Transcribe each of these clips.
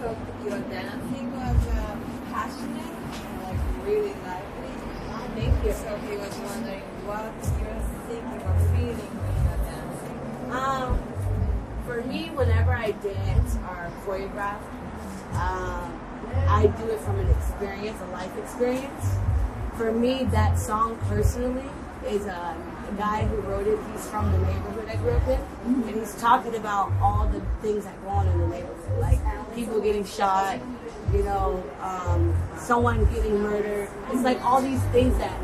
thought your dancing was passionate and like really lively. Thank you. So he was wondering what you're thinking or feeling when you're dancing. For me, whenever I dance or choreograph, I do it from an experience, a life experience. For me, that song personally is a guy who wrote it. He's from the neighborhood I grew up in, and he's talking about all the things that go on in the neighborhood, like people getting shot, you know, someone getting murdered. It's like all these things that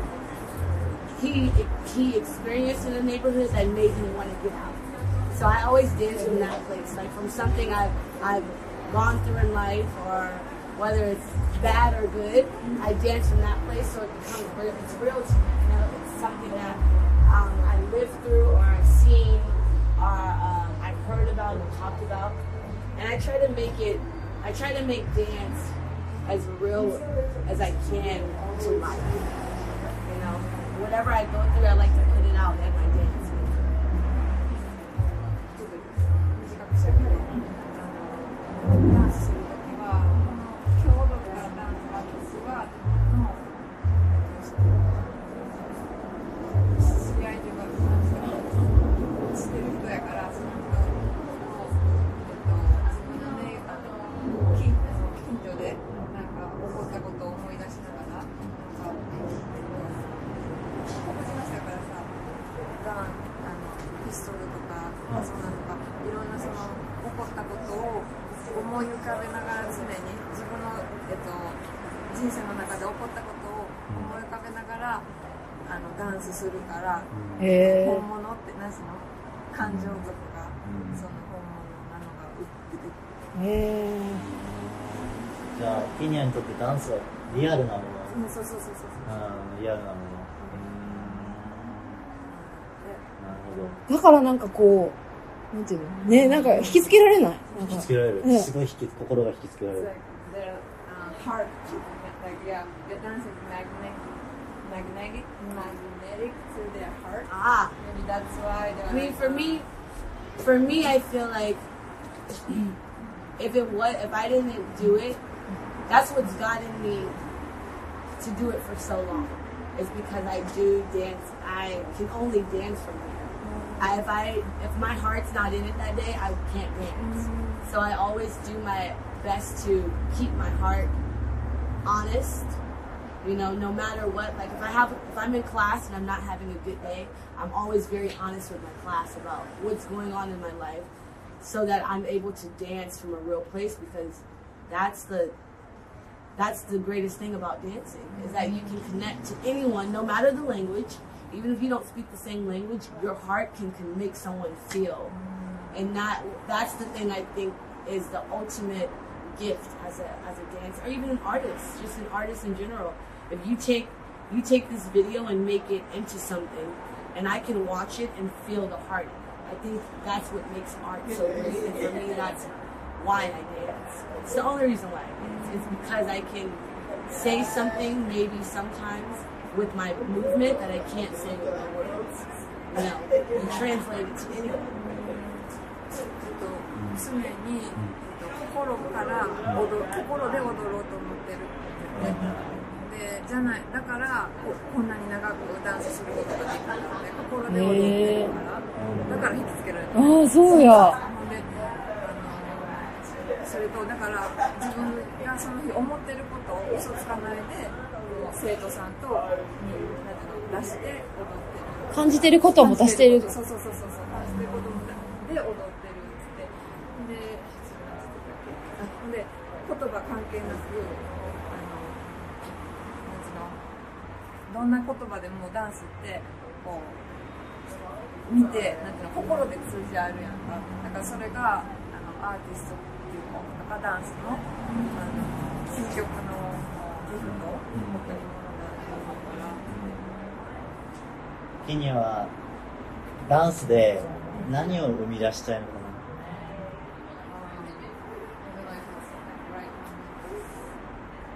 he experienced in the neighborhood that made him want to get out. So I always dance from that place, like from something I've gone through in life, or whether it's bad or good, I dance from that place so it becomes real. It's real to me, you know. It's something that I lived through, or I've seen, or I've heard about and talked about, and I try to make dance as real as I can to life. You know, whatever I go through, I like to put it out in my dance. ダンスするときは、郷土からダンスは私は知り合いというか、知ってる人やから、その人自分のね、近所でなんか起こったことを思い出しながら、なんか黒人の人やからさ、ピストルとか、そんなとか、いろんなその起こったことを思い浮かべながら常に自分の、人生の中で起こったことを思い浮かべながらダンスするから、本物ってなしの感情とか、その本物なのが出てくる。じゃあケニアにとってダンスはリアルなもの、そうそうそうそう、リアルなもの、なるほど。だからなんかこうなんていうのね、なんか引きつけられない。引きつけられる。すごい心が引きつけられる。Heart, like yeah, the dance is magnetic to their heart. Maybe that's why. I mean, for me, I feel like if I didn't do it, that's what's gotten me to do it for so long. Is because I do dance. I can only dance from there. If my heart's not in it that day, I can't dance. So I always do my best to keep my heart honest. You know, no matter what. Like if I'm in class and I'm not having a good day, I'm always very honest with my class about what's going on in my life, so that I'm able to dance from a real place, because that's the greatest thing about dancing, is that you can connect to anyone, no matter the language. Even if you don't speak the same language, your heart can make someone feel. And that's the thing I think is the ultimate gift as a dancer, or even an artist, just an artist in general. If you take this video and make it into something, and I can watch it and feel the heart, I think that's what makes art so great. And for me, that's why I dance. It's the only reason why I dance. It's because I can say something maybe sometimes with my movement that I can't say with my words. You know, and translate it to anyone. 常に心から心で踊ろうと思ってるってでじゃないだからこんなに長くダンスすることができるので心で踊ってるから、だから引きつけられる。ああそうや。でそれとだから自分がその日思ってることを嘘つかないで生徒さんと出して踊ってる。感じてることをも出してる。そう感じてることもで踊ってるってで言葉関係なくどんな言葉でもダンスってこう見てなんていうの心で通じ合えるやんか。だからそれがアーティストっていうかとかダンスの究極のギフト本当にものだと思うから。ケニアはダンスで何を生み出したいのかな。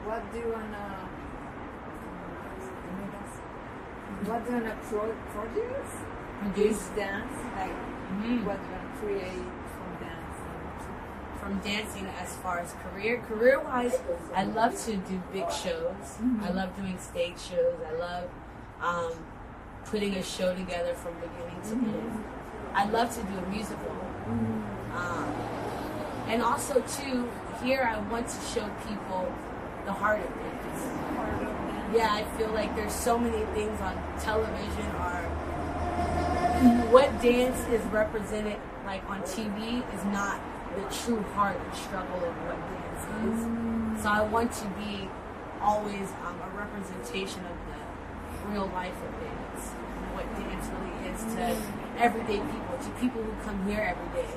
What do you wanna produce dance? Like what do you wanna create from dance? from dancing as far as career-wise, I love to do big shows. I love doing stage shows. I love putting a show together from beginning to end. I love to do a musical. And also too, here I want to show people the heart of dance. Yeah, I feel like there's so many things on television or what dance is represented like on TV is not the true heart and struggle of what dance is. So I want to be always a representation of the real life of dance, what dance really is to everyday people, to people who come here every day,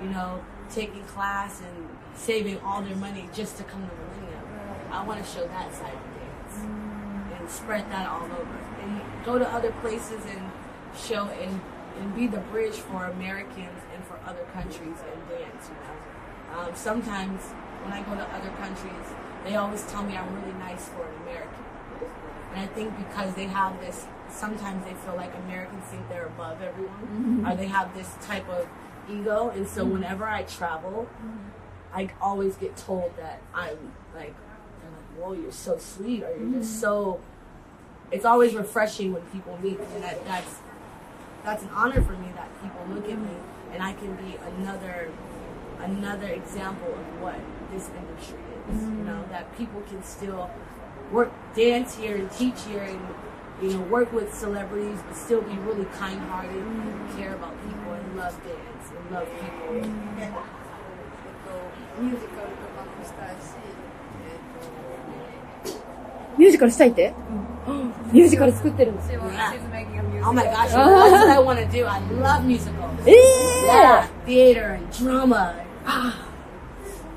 you know, taking class and saving all their money just to come to Millennium. I want to show that side of dance and spread that all over and go to other places and show and be the bridge for Americans and for other countries in dance, you know. Sometimes when I go to other countries, they always tell me I'm really nice for an American. And I think because they have this, sometimes they feel like Americans think they're above everyone, or they have this type of ego, and so whenever I travel, I always get told that I'm like, they're like, whoa, you're so sweet, or you're just so, it's always refreshing when people meet me, and that's an honor for me that people look at me, and I can be another example of what this industry is, you know, that people can still dance here and teach here and, you know, work with celebrities, but still be really kind-hearted and care about people and love dance and love people. ミュージカルとかもしたいし、ミュージカルしたいって、ミュージカル作ってるんですよ。Oh my gosh, that's what I want to do. I love musicals. Yeah, theater and drama.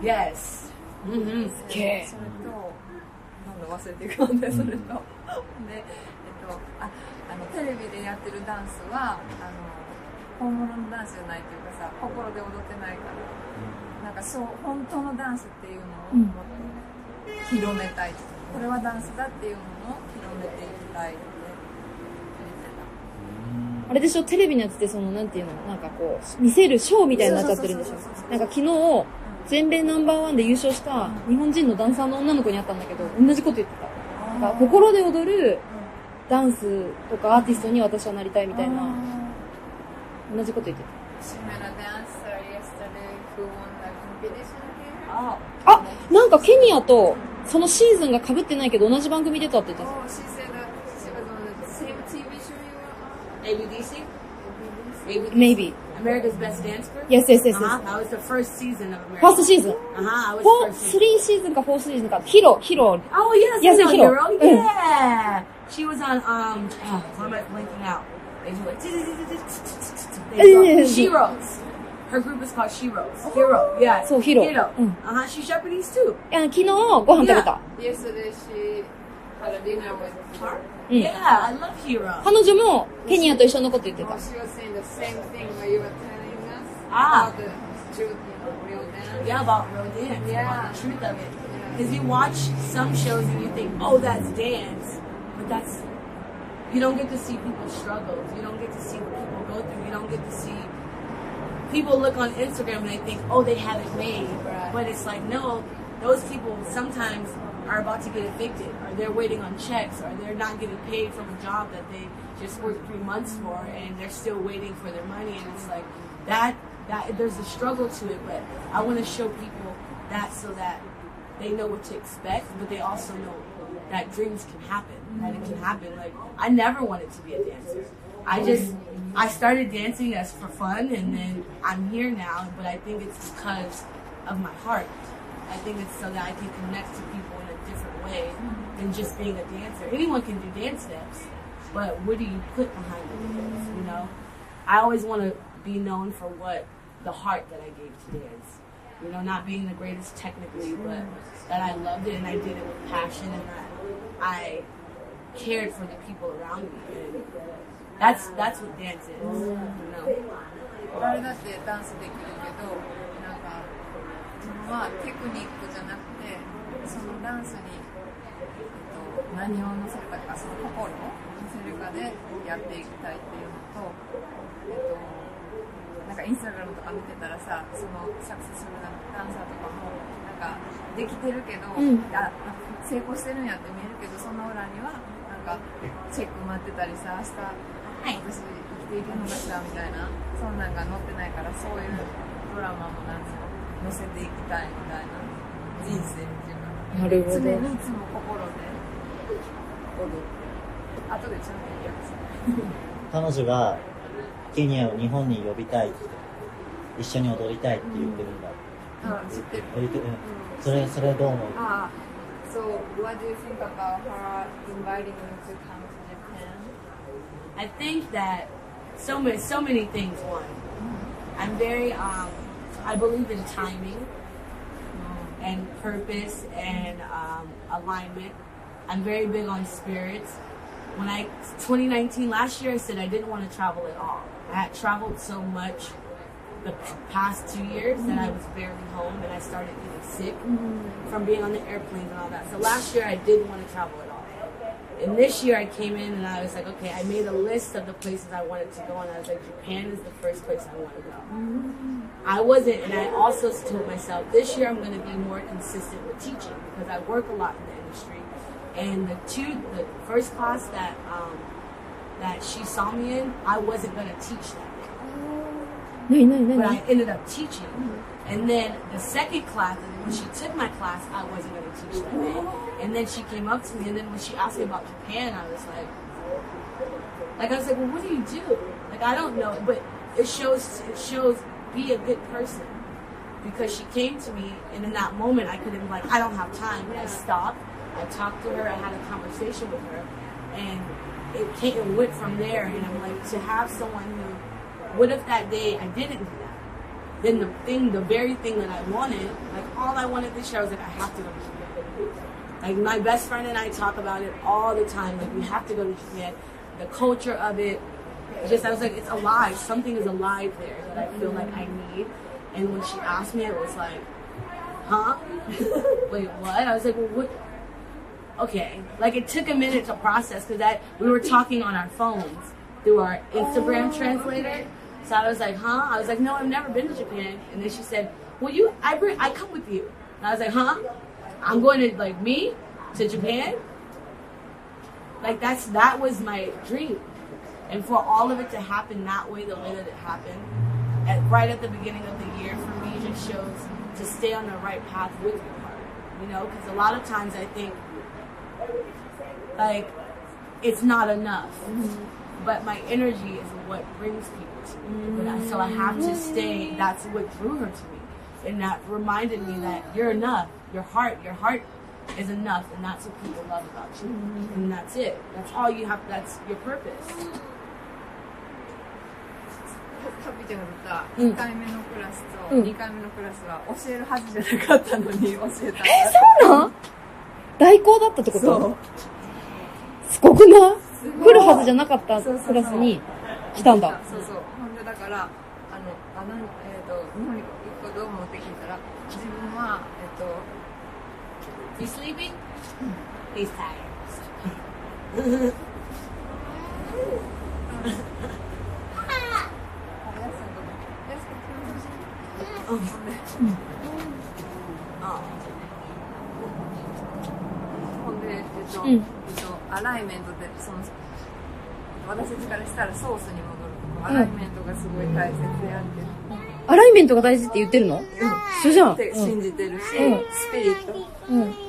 Yes. それと、忘れていくので、それと、で、テレビでやってるダンスは、本物のダンスじゃないというかさ、心で踊ってないから、なんかそう、本当のダンスっていうのをもっと広めたい。これはダンスだっていうのを広めていきたいって言ってた。あれでしょ、テレビのやつってその、なんていうの、なんかこう、見せるショーみたいになっちゃってるんでしょ。なんか昨日、全米ナンバーワンで優勝した日本人のダンサーの女の子に会ったんだけど、同じこと言ってた。なんか心で踊るダンスとかアーティストに私はなりたいみたいな、同じこと言ってた。あ、なんかケニアとそのシーズンが被ってないけど同じ番組出たって言ってた。Maybe. America's Best Dance Group? Yes. That was the first season of America. First season. I was first season. 3 シーズンか4シーズンか。ヒロ。Oh, yes, Hero. Yeah. She was on, why am I blanking out? They do like, Sheroes. Her group is called Sheroes. Hero. Yeah. So, Hero. She's Japanese too. 昨日ご飯食べた。Yesterday she had a dinner with her. Yeah, I love Hero. 彼女もケニアと一緒のこと言ってた。She was saying the same thing that you were telling us about the truth, real dance. Yeah, about real dance. About the truth of it. Because you watch some shows and you think, oh, that's dance. But that's, you don't get to see people's struggles. You don't get to see what people go through. You don't get to see, people look on Instagram and they think, oh, they have it made. Right. But it's like, no, those people sometimes are about to get evicted, or they're waiting on checks, or they're not getting paid from a job that they just worked 3 months for, and they're still waiting for their money. And it's like that there's a struggle to it, but I want to show people that so that they know what to expect, but they also know that dreams can happen, that it can happen. Like, I never wanted to be a dancer. I started dancing as for fun, and then I'm here now, but I think it's because of my heart. I think it's so that I can connect to people in a different way than just being a dancer. Anyone can do dance steps, but what do you put behind the dance, you know? I always want to be known for what the heart that I gave to dance. You know, not being the greatest technically, but that I loved it and I did it with passion and that I cared for the people around me. And that's what dance is, you know? 誰だってダンスできるけど、なんか自分はテクニックじゃなくて、そのダンスに、何を乗せるかとか、その心を乗せるかでやっていきたいっていうのと、ななんかインスタグラムとか見てたらさ、そのサクセスフルなダンサーとかもなんかできてるけど、成功してるんやって見えるけど、その裏にはなんかチェック待ってたりさ、明日私生きていけるのかしらみたいな、そんなんが載ってないから、そういうドラマもなんつうの載せていきたいみたいな人生に自分なるほど。常にいつも心で踊って後でちゃんと訳す彼女がケニアを日本に呼びたいって、一緒に踊りたいって言ってるんだ。知ってる。それどう思う？So what do you think about her inviting you to come to Japan? I think that so many things. One, I'm very I believe in timing and purpose and alignment. I'm very big on spirits. 2019, last year, I said I didn't want to travel at all. I had traveled so much the past 2 years that I was barely home, and I started getting sick from being on the airplanes and all that. So last year, I didn't want to travel at all. And this year, I came in and I was like, okay, I made a list of the places I wanted to go, and I was like, Japan is the first place I want to go. I wasn't, and I also told myself, this year I'm going to be more consistent with teaching because I work a lot in the industry. And the first class that she saw me in, I wasn't going to teach that day. But I ended up teaching. And then the second class, when she took my class, I wasn't going to teach that day. And then she came up to me, and then when she asked me about Japan, I was like, well, what do you do? Like, I don't know, but it shows be a good person. Because she came to me, and in that moment, I couldn't be like, I don't have time. But I stopped. I talked to her, I had a conversation with her, and it went from there. And I'm like, to have someone who, what if that day I didn't do that? Then the very thing that I wanted, like all I wanted this year, I was like, I have to go to Japan. Like my best friend and I talk about it all the time. Like we have to go to Japan. The culture of it, I was like, it's alive. Something is alive there that I feel like I need. And when she asked me, it was like, huh? Wait, what? I was like, well, what? Okay, like it took a minute to process because we were talking on our phones through our Instagram translator. So I was like, huh? I was like, no, I've never been to Japan. And then she said, well, I come with you. And I was like, huh? I'm going to, like, me to Japan? Like that was my dream. And for all of it to happen that way, the way that it happened, right at the beginning of the year for me just shows to stay on the right path with your heart. You know, because a lot of times I think, like, it's not enough. But my energy is what brings people to me. So I have to stay. That's what drew her to me. And that reminded me that you're enough. Your heart is enough. And that's what people love about you. And that's it. That's all you have. That's your purpose. ハッピーちゃんが言った1回目のクラスと2回目のクラスは教えるはずじゃなかったのに教えた。そうなん？代行だったってこと？そう。すごくない？来るはずじゃなかったクラスに来たんだ。そうそう。ほんでだから日本に行くことを持って聞いたら、自分はHe's sleeping? He's tired. ほんでアライメントで私たちからしたらソースに戻る。アライメントがすごい大切であって。アライメントが大事って言ってるの？一緒じゃん。って信じてるし、スピリット。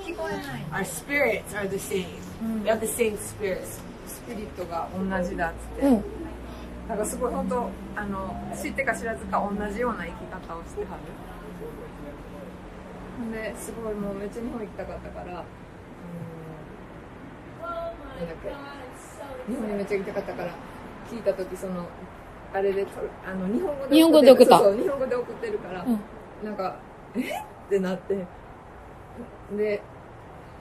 聞こえない。Our spirits are the same. We have the same spirits. スピリットが同じだっつって。なんかすごい本当知ってか知らずか同じような生き方をしてはる。ほんですごいもうめっちゃ日本行きたかったから、なんだっけ、日本にめっちゃ行きたかったから聞いた時あれで日本語で送った。そう日本語で送ってるから、なんかってなって、で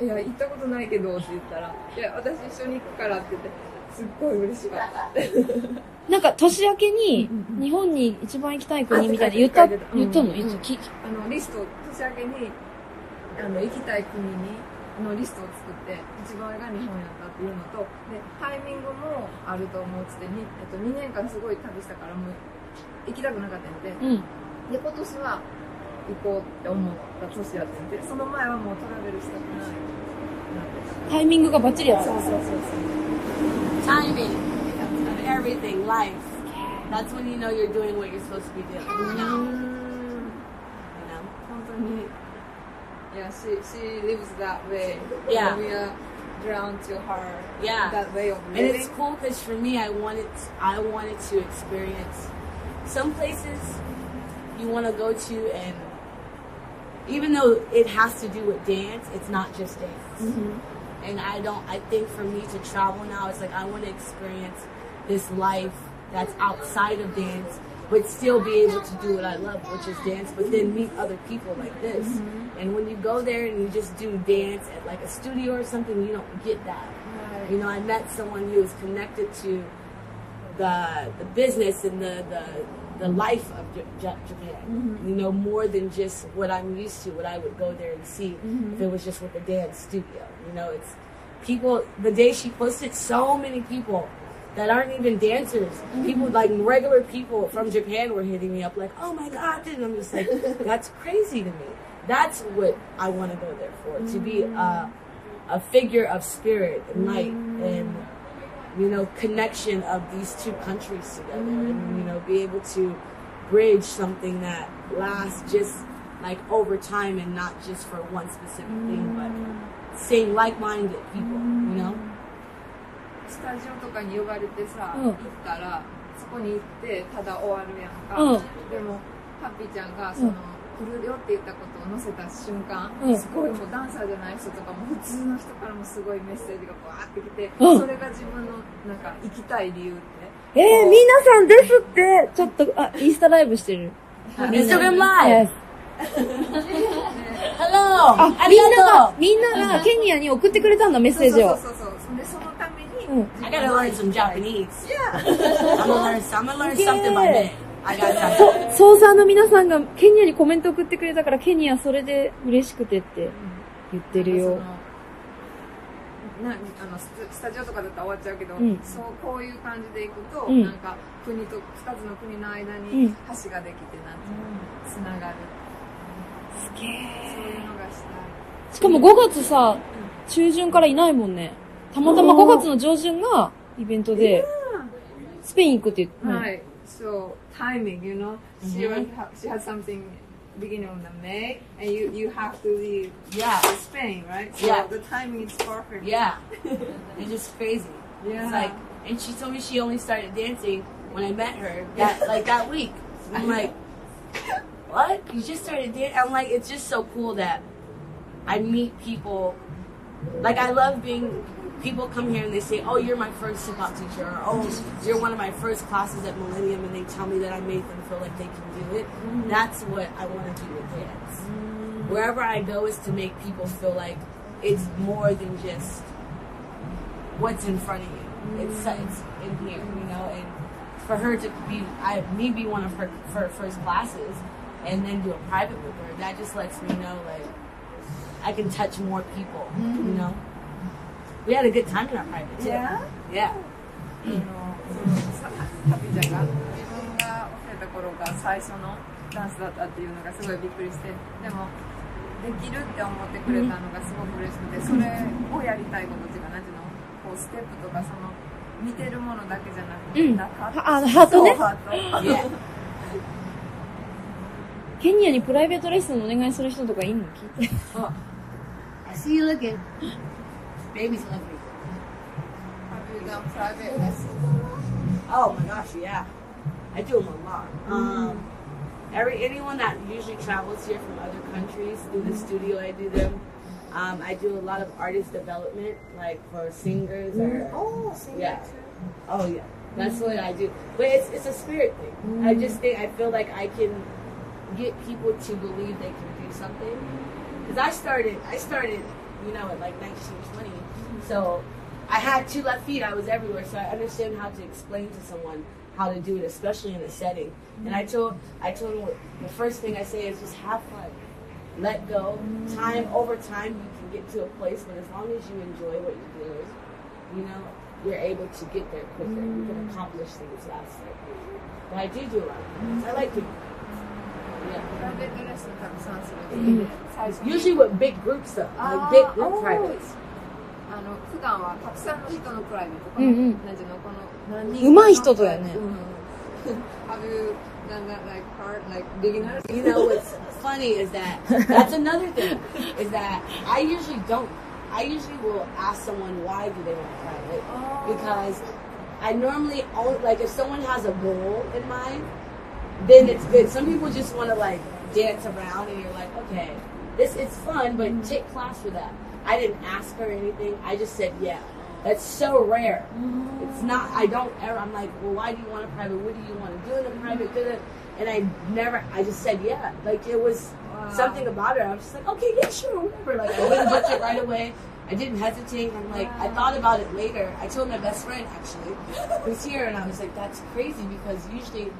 いや行ったことないけどって言ったら、いや私一緒に行くからって言って、すっごい嬉しかった。なんか年明けに日本に一番行きたい国みたいな言ったの？リスト年明けに行きたい国のリストを作って一番上が日本やったっていうのと、でタイミングもあると思うつって2年間すごい旅したからもう行きたくなかったんで、うん。で今年は行こうって思った年やってんで、その前はもうトラベルしたくない。タイミングがバッチリやった。そうそうそうそう。Timing of everything, life. That's when you know you're doing what you're supposed to be doing. You know? 本当に。Yeah, she lives that way. Yeah. We are drawn to her. Yeah. That way of And living. it's cool because for me, I wanted to experience some places you want to go to, and even though it has to do with dance, it's not just dance. Mm-hmm. And I think for me to travel now, it's like I want to experience this life that's outside of dance, but still be able to do what I love, which is dance, but then meet other people like this. Mm-hmm. And when you go there and you just do dance at like a studio or something, you don't get that. Right. You know, I met someone who was connected to the business and the life of Japan. Mm-hmm. You know, more than just what I'm used to, what I would go there and see Mm-hmm. if it was just with the dance studio. You know, it's people, the day she posted, so many people that aren't even dancers. Mm-hmm. People, like regular people from Japan were hitting me up like, oh my God, and I'm just like, that's crazy to me. That's what I want to go there for, to be a figure of spirit and light and, you know, connection of these two countries together and, you know, be able to bridge something that lasts just like over time and not just for one specific thing, but seeing like-minded people, you know? スタジオとかに呼ばれてさ、うん行ったらそこに行ってただ終わるやんか、うんでもハッピーちゃんがその、来るよって言ったことを載せた瞬間、うんすごいもうダンサーじゃない人とかも普通の人からもすごいメッセージがバーってきて、うんそれが自分のなんか行きたい理由って皆さんですって、ちょっと、インスタライブしてる。 Instagram Live! Yes. Hello! みんながケニアに送ってくれたんだ、メッセージを。そうでそのために、うん。 I gotta learn some Japanese. Yeah. I'm gonna learn something by day. I got that. ソーサーの皆さんがケニアにコメント送ってくれたからケニアそれで嬉しくてって言ってるよ。スタジオとかだったら終わっちゃうけど、うんそうこういう感じでいくと、うんなんか国と2つの国の間うんに橋ができてなんてつながる、すげそうえ。いうのがしたい。しかも5月さ、中旬からいないもんね。たまたま5月の上旬がイベントで、スペイン行くって言って、はい、so timing, you know, she had something beginning of the May, and you have to leave Yeah. Spain, right? So Yeah. the timing is perfect. Yeah. It's just crazy. Yeah. It's like, and she told me she only started dancing when I met her that week. I'm like, what? You just started dancing? I'm like, it's just so cool that I meet people. Like, I love being, people come here and they say, oh, you're my first hip hop teacher, or oh, you're one of my first classes at Millennium, and they tell me that I made them feel like they can do it. That's what I want to do with dance. Wherever I go is to make people feel like it's more than just what's in front of you. It's in here, you know, and for her to be one of her first classes and then do a private with her, that just lets me know, like, I can touch more people, you know? We had a good time in our private too. Yeah? Yeah. ハピちゃんが自分が教えた頃が最初のダンスだったっていうのがすごいびっくりして、でもできるって思ってくれたのがすごく嬉しくて、それをやりたいことっていうか、なんていうの、こうステップとかその見てるものだけじゃなくて、ハートね。そうハート。Yeah. ケニアにプライベートレッスンお願いする人とかいんの聞いて。Oh, I see you looking. Baby's lovely. Have you done private lessons? Oh my gosh, yeah. I do them a lot. Anyone that usually travels here from other countries through the studio, I do them. I do a lot of artist development, like for singers or yeah. Oh yeah, that's what I do. But it's a spirit thing. I feel like I can get people to believe they can do something. Because I started, you know, at like 19, 20. So I had 2 left feet. I was everywhere. So I understand how to explain to someone how to do it, especially in a setting. And I told them the first thing I say is just have fun. Let go. Over time, you can get to a place, but as long as you enjoy what you're doing, you know, you're able to get there quicker. You can accomplish things faster. But I do a lot of things. I like to. Yeah. Usually with big groups though, like big group privates. 普段はたくさんの人のプライベート、なんていうの、この何人上手い人とだよね。Have you done that like hard, like beginners? You know what's funny is that that's another thing is that I usually will ask someone why do they want private because I normally only like if someone has a goal in mind, then it's good. Some people just want to like dance around and you're like, okay, it's fun, but take class for that. I didn't ask her anything. I just said, yeah. That's so rare. It's not, I'm like, well, why do you want a private? What do you want to do in a private? And I just said, yeah. Like, it was something about it. I was just like, okay, yeah, sure, whatever. Like, I went and booked it right away. I didn't hesitate. I'm like, I thought about it later. I told my best friend, actually, who's here, and I was like, that's crazy because usually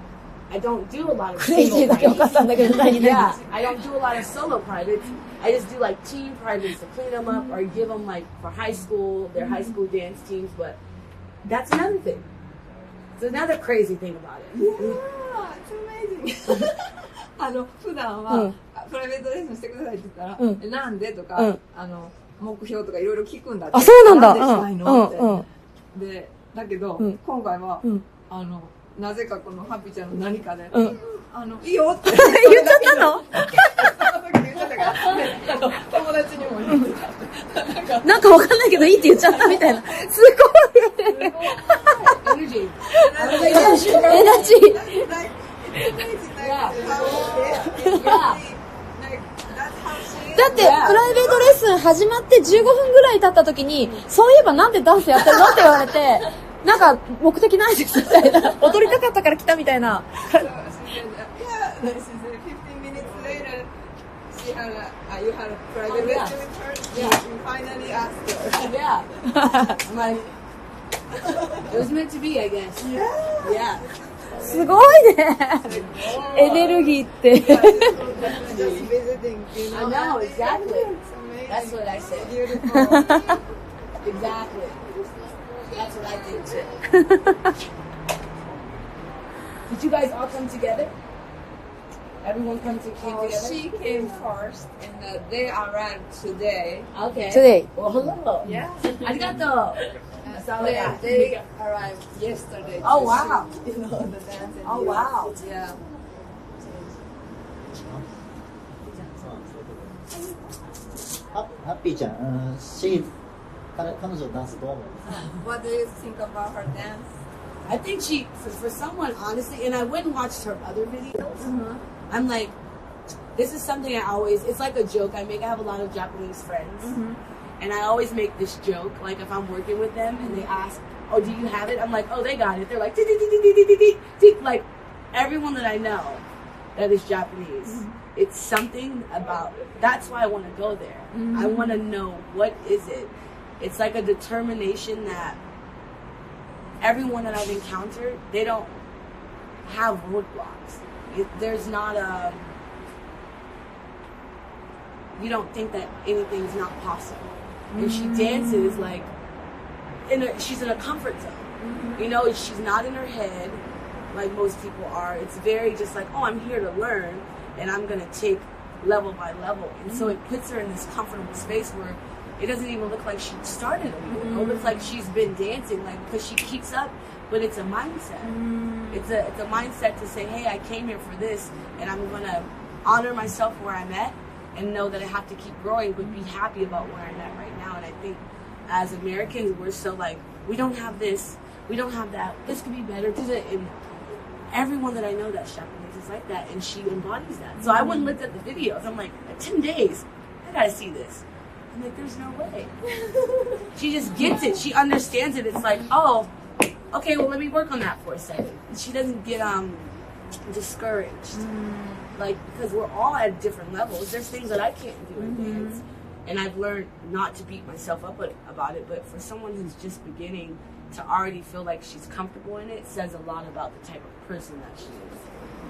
I don't do a lot of solo privates. Yeah, I don't do a lot of solo privates. I just do like team privates to clean them up or give them like for high school, their high school dance teams. But that's another thing. It's another crazy thing about it. Yeah, it's amazing. 普段はプライベートレッスンしてくださいって言ったら、なんでとか、目標とかいろいろ聞くんだって。あ、そうなんだ。なんでしたいのって。で、だけど、今回は、なぜかこのハッピーちゃんの何かで、いいよって言っちゃったの？友達にも言ってた。なんかわかんないけどいいって言っちゃったみたいな。すごい。エナジー。だって、プライベートレッスン始まって15分ぐらい経った時に、そういえばなんでダンスやってるのって言われて、なんか目的ないですみたいな。踊りたかったから来たみたいな。You had a private lesson with her. Yeah, you finally asked her. Yeah. I'm like, it was meant to be, I guess. Yeah. すごいね。エネルギーって。Just visiting, you know. I know, exactly. That's what I said. Beautiful. Exactly. That's what I think too. Did you guys all come together? Everyone came together? She came first, and they arrived today. Okay. Today. Well, hello. Yeah. Arigato. They arrived yesterday. Oh, wow. You know, the dance and Oh, wow. Yeah. ハッピーちゃん、彼女のダンスどう思う？ What do you think about her dance? I think she, for someone, honestly, and I went and watched her other videos. I'm like, this is something I always, it's like a joke I make. I have a lot of Japanese friends. And I always make this joke, like if I'm working with them and they ask, oh, do you have it? I'm like, oh, they got it. They're like, like everyone that I know that is Japanese. It's something about, that's why I want to go there. I want to know, what is it? It's like a determination that everyone that I've encountered, they don't have roadblocks. There's not a, you don't think that anything's not possible. And she dances like, she's in a comfort zone. You know, she's not in her head like most people are. It's very just like, oh, I'm here to learn and I'm going to take level by level. And so it puts her in this comfortable space where it doesn't even look like she started anything. It looks like she's been dancing, like, because she keeps up, but it's a mindset. It's a mindset to say, hey, I came here for this, and I'm going to honor myself where I'm at and know that I have to keep growing, but be happy about where I'm at right now. And I think as Americans, we're so like, we don't have this, we don't have that, this could be better. And everyone that I know that's Japanese is like that, and she embodies that. So I went and looked at the videos. I'm like, 10 days, I got to see this. I'm like, there's no way. She just gets it. She understands it. It's like, oh, okay, well, let me work on that for a second. She doesn't get discouraged. Like, because we're all at different levels. There's things that I can't do in dance. And I've learned not to beat myself up about it. But for someone who's just beginning to already feel like she's comfortable in it, says a lot about the type of person that she is.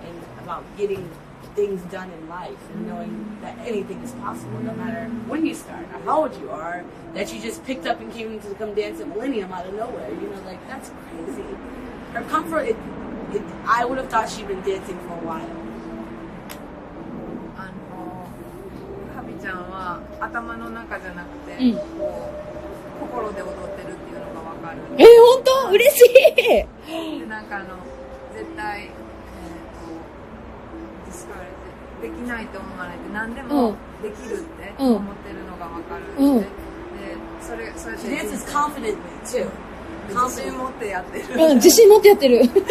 And about getting things done in life and knowing that anything is possible no matter when you start or how old you are, that you just picked up and came to come dance at Millennium out of nowhere. You know, like, that's crazy. Her comfort, I would have thought she'd been dancing for a while. ハビちゃんは頭の中じゃなくて、こう心で踊ってるっていうのがわかる。本当嬉しい。でなんか絶対できないと思わないで何でもできるって思ってるのがわかる。でそれ She dances confidently too. 自信持ってやってる。自信持ってやってる。それち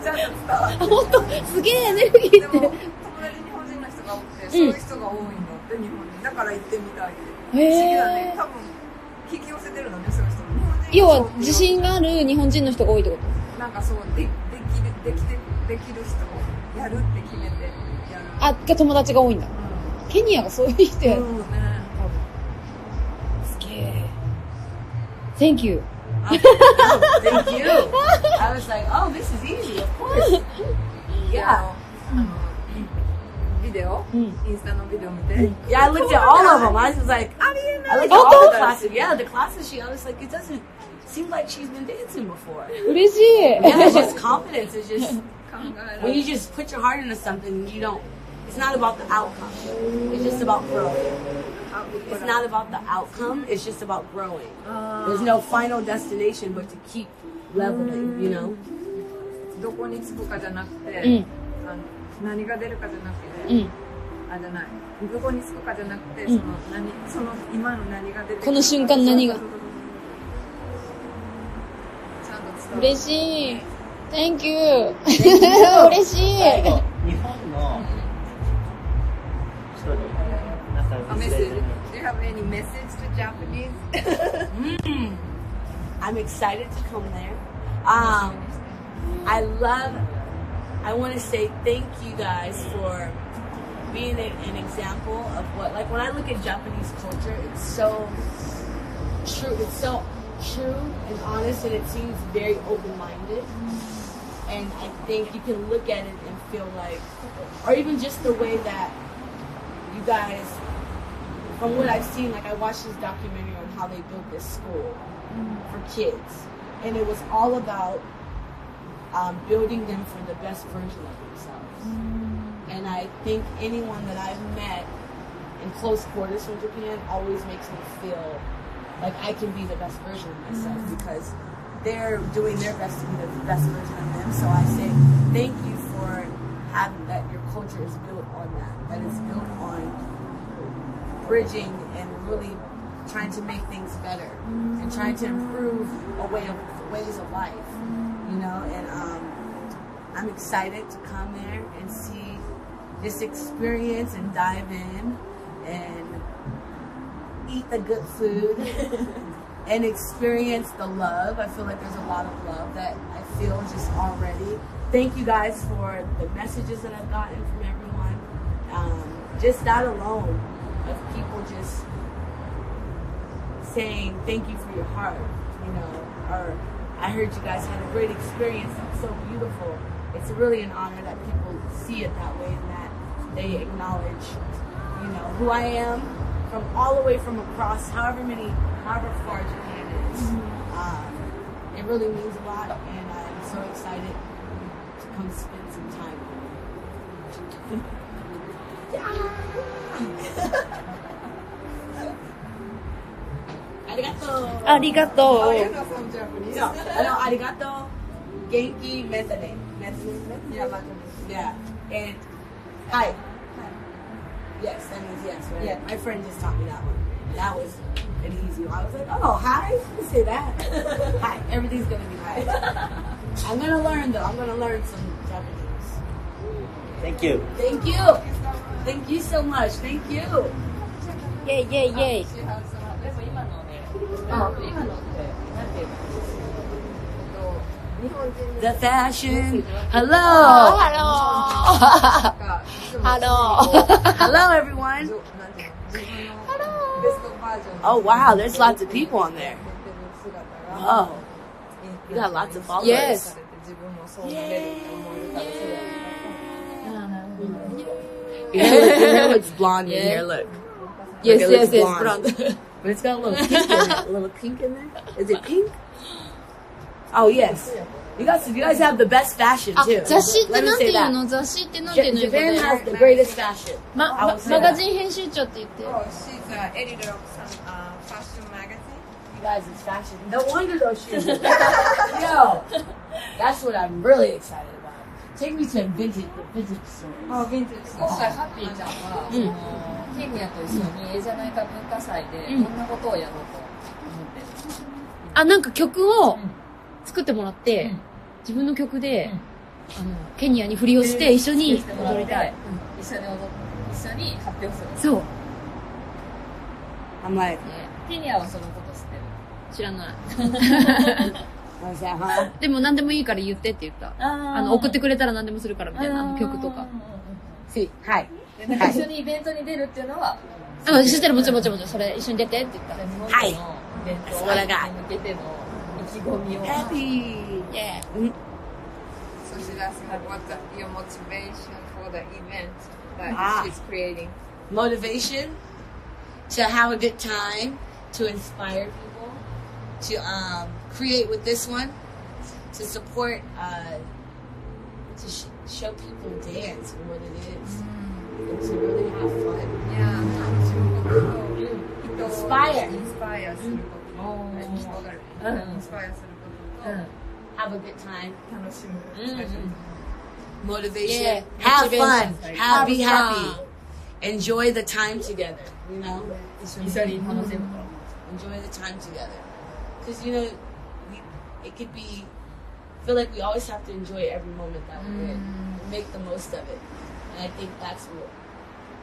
ゃんと伝わる。本当すげえエネルギーって。でも友達日本人の人が多くて、そういう人が多いのって日本に。だから行ってみたい。不思議だね。多分引き寄せてるのね、そういう人も。要は自信がある日本人の人が多いってこと？なんかそうできる人をやるって決めてやる。が友達が多いんだ。ケニアがそういう人やる。すげえ。Thank you. Thank you. I was like, oh, this is easy, of course. Yeah. ビデオ、インスタのビデオ見て。Yeah, I looked at all of them. I was like, I looked at all the classes. Yeah, the classes I was like, it doesn't seem like she's been dancing before. 嬉しい。Yeah, it's just confidence. It's just when you just put your heart into something, you don't. It's not about the outcome. It's just about growing. It's not about the outcome. It's just about growing. There's no final destination, but to keep leveling. You know. どこに着くかじゃなくて、何が出るかじゃなくて、じゃない。どこに着くかじゃなくて、その今の何が出るか。この瞬間何が。ちゃんと伝わる。嬉しい。Thank you. 嬉しい。日本の人にメッセージ。Do you have any message to Japanese? I'm excited to come there. I want to say thank you guys for being an example of what, like when I look at Japanese culture, it's so true. It's so true and honest, and it seems very open-minded. And I think you can look at it and feel like, or even just the way that you guys, from what I've seen, like I watched this documentary on how they built this school for kids, and it was all about building them for the best version of themselves. And I think anyone that I've met in close quarters from Japan always makes me feel like I can be the best version of myself because they're doing their best to be the best version of them. So I say thank you for having that. Your culture is built on that it's built on bridging and really trying to make things better and trying to improve ways of life, you know. And I'm excited to come there and see this experience and dive in and eat the good food and experience the love. I feel like there's a lot of love that I feel just already. Thank you guys for the messages that I've gotten from everyone. Just that alone of people just saying thank you for your heart, you know, or I heard you guys had a great experience. That's so beautiful. It's really an honor that people see it that way and that they acknowledge, you know, who I am from all the way from across however far Japan is. It really means a lot, and I'm so excited to come spend some time with you. Arigato. Arigato. Arigato. Genki metane. Yeah. And hi. Yes, that means yes, right? Yeah, my friend just taught me that one. That was an easy one. I was like, oh, hi? You can say that. Hi. Everything's going to be hi. I'm going to learn, though. I'm going to learn some Japanese. Thank you. Thank you. Thank you so much. Thank you. Yay, yay, yay. The fashion. Hello. Hello, everyone. Oh, wow. There's lots of people on there. Oh. You got lots of followers. Yes. Your hair looks blonde in here, look. Yes, Look, it yes, looks yes, blonde. blonde. But it's got a little pink in it. A little pink in there? Is it pink? Oh, yes. You guys have the best fashion, あ、 too. 雑誌って Let me なんて say いう that. の？雑誌ってなんていうの？ Japan has the greatest fashion. I will say マガ that. ジン編集長って言って。 Oh, she's an editor of some fashion magazine. You guys, it's fashion. No wonder those shoes. Yo, that's what I'm really excited about. Take me to the vintage store. Oh, vintage. 今回ハッピーちゃんは、そのケニアと一緒にジャマイカ文化祭でどんなことをやろうと思ってる。あ、なんか曲を作ってもらって、自分の曲で、ケニアに振りをして一緒に踊りたい。一緒に発表する。そう。I'm like, ケニアはそのこと知ってる。知らない。 what's that, huh? でも何でもいいから言ってって言った。送ってくれたら何でもするからみたいな、曲とか。 See, hi. でなんか一緒にイベントに出るっていうのは、うん、そしたらもちろん、それ一緒に出てって言った。日本はいでのイベントに That's what I got. 向けての意気込みを。 Happy. Yeah. So she's asking what your motivation for the event that Ah. she's creating. Motivation to have a good time, to inspire people, to create with this one, to support, to show people dance and what it is, and to really have fun. Yeah, 人を Inspire. インスパイアすること人がインスパイアすることと Have a good time. 楽しむ。 Motivation. Yeah, Have motivation. fun. Be Have happy. fun. Enjoy the time together. You know, 一緒に楽しむと。 enjoy the time together. Because it could be. I feel like we always have to enjoy every moment that we're in and make the most of it. And I think that's what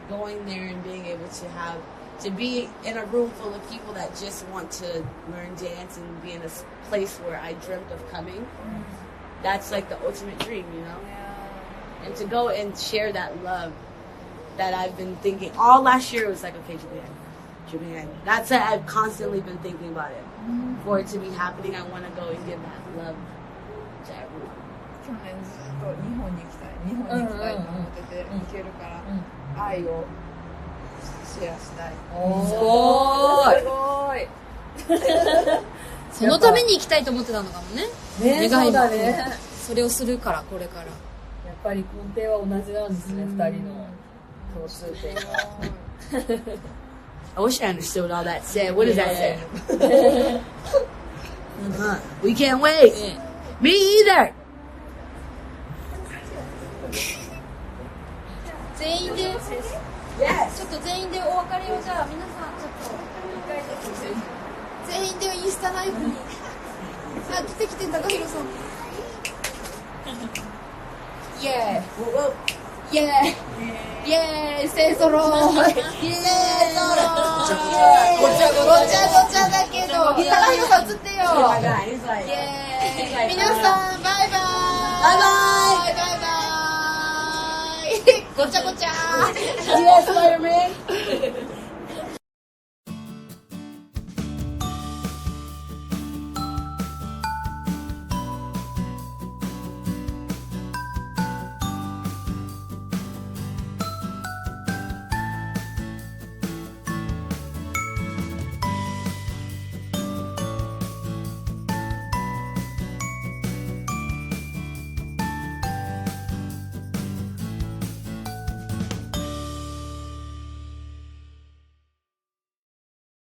going there and being able to be in a room full of people that just want to learn dance and be in a place where I dreamt of coming. That's like the ultimate dream, you know? And to go and share that love that I've been thinking all last year was like, okay, Japan. That's it. I've constantly been thinking about it. For it to be happening, I want to go and give that love to everyone. 去年ずっと日本に行きたいと思ってて、行けるから愛をシェアしたい。すごい。そのために行きたいと思ってたのかもね。ね、願いもそうだね。それをするから、これから。やっぱり根底は同じなんですね、二人の共通点が。 I wish I understood all that said. What does that say? We can't wait. Me either. 全員で、ちょっと全員でお別れをじゃあ皆さんちょっと全員でインスタライブにあ、来て高弘さんイエーイイエーイイエーイ勢ぞろい勢ぞろいごちゃだけど高弘さん映ってよイエーイ皆さんバイバイごちゃごちゃ Yes, Spider-Man.